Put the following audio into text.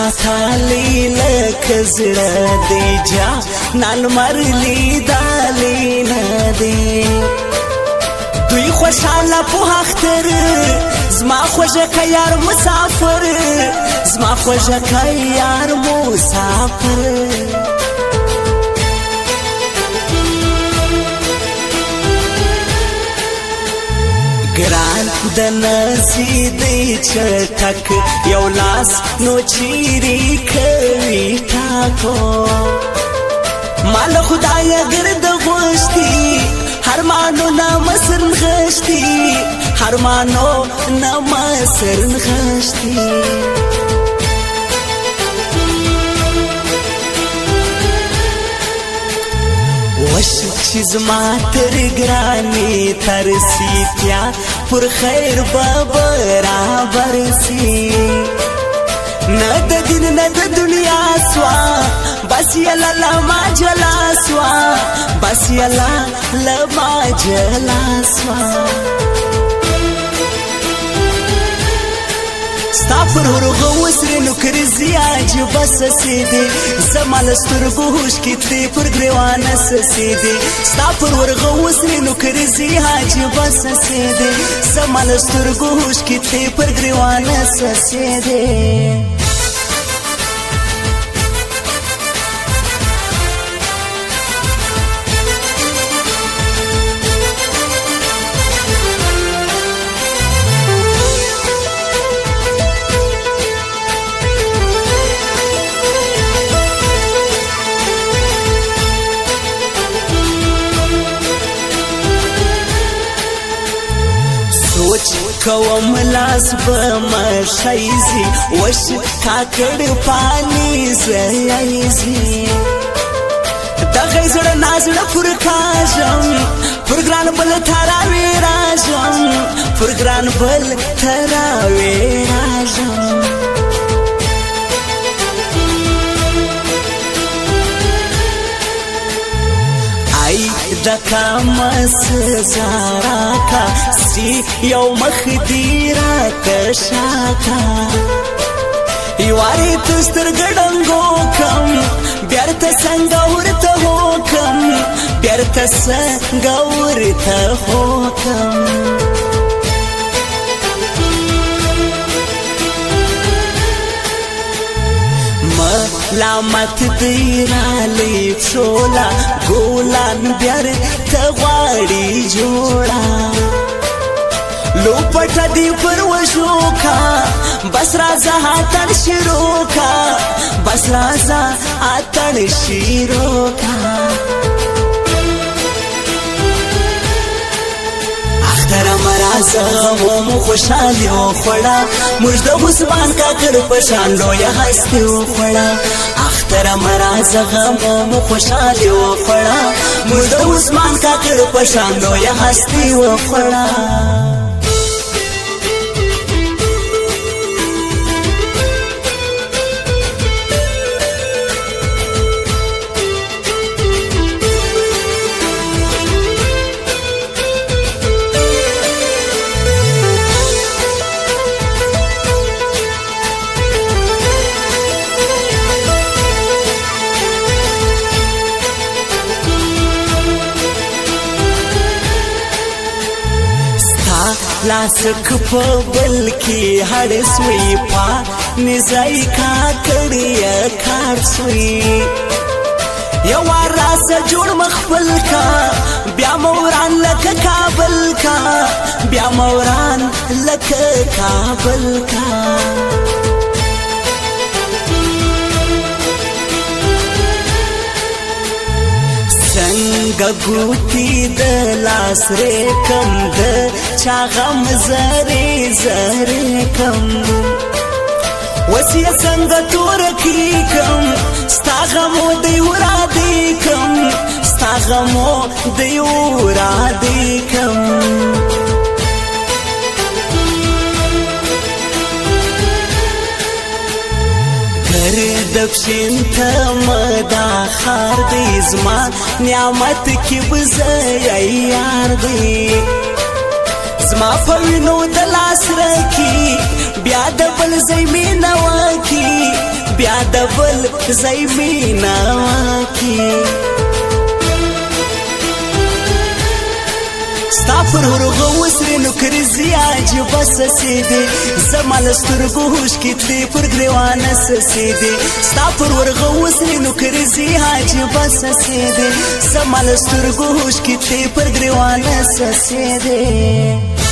ساتالی لکزړه دی جا نال مرلی دالی ندی دوی خوشحاله په اختر زما خوږه که یار مسافر زما خوږه که یار مسافر ګران د نسی دی چټک یو لاس نو چیرې کوي ټاکو مال خدای ګرد غوښتي هرمانو نامسر نغشتي هرمانو نامسر نغشتي وش چې زما تر ګرانې ترسیتیا پر خیر به برابر سي نه د دین نه د دنیا سوا بس یلا لما جلا سوا بس یلا لما جلا سوا ستا پر هرغه وسرې نو کرزي عجبه سسېدې زما له سترګو هوښکې ترې پر ګرېوانه سسېدې ستا پر هرغه وسرې نو کرزي عجبه سسېدې زما له سترګو هوښکې ترې پر ګرېوانه سسېدې کوم لاس به مشایزي وش کاکړ پانی زایزي دغه زړه نازړه پر کاژم پر ګران بل تراوي راځم پر ګران بل تراوي راځم دکا مسزارا کا سی یو مخدیرا کشاکا یواری تستر گڑنگو کم بیارتا سنگاورتا ہو کم بیارتا سنگاورتا ہو کم لامت دیرا لیب شولا گولان بیار تغواری جوڑا لو پٹا دی پر وشو کا بس رازا آتن شیرو کا بس رازا آتن شیرو کا اختر مرازم و خوشحالی و خوڑا مجد عثمان کاکر پشان لویا ہستی و خوڑا اختر مرازم و خوشحالی و خوڑا مجد عثمان کاکر پشان لویا ہستی و خوڑا لاسک په بل کې هړ سوی پا نزای کا کړی کار سوی یو راس جوړ مخبل کا بیا موران لک کابل کا بیا موران لک کابل کا گگوتی د لاس ری کم د چاغم زری زری کم وسی سنگ تور کی کم ستاغمو دیورا دی کم ستاغمو دیورا دی کم دفشین تمدا خار دی زما نعمت کی بزای یار دی زما پوینو د لاس رکی بیا د بل زمینه وکی بل زای مینا کی ستا پر ورغو وسرې نوکرې زیاج بس سیدې زما له سترګو هوښکې تلې پر ګریوانه سسیدې ستا پر ورغو وسرې نوکرې زیاج بس سیدې زما له سترګو هوښکې تلې پر ګریوانه سسیدې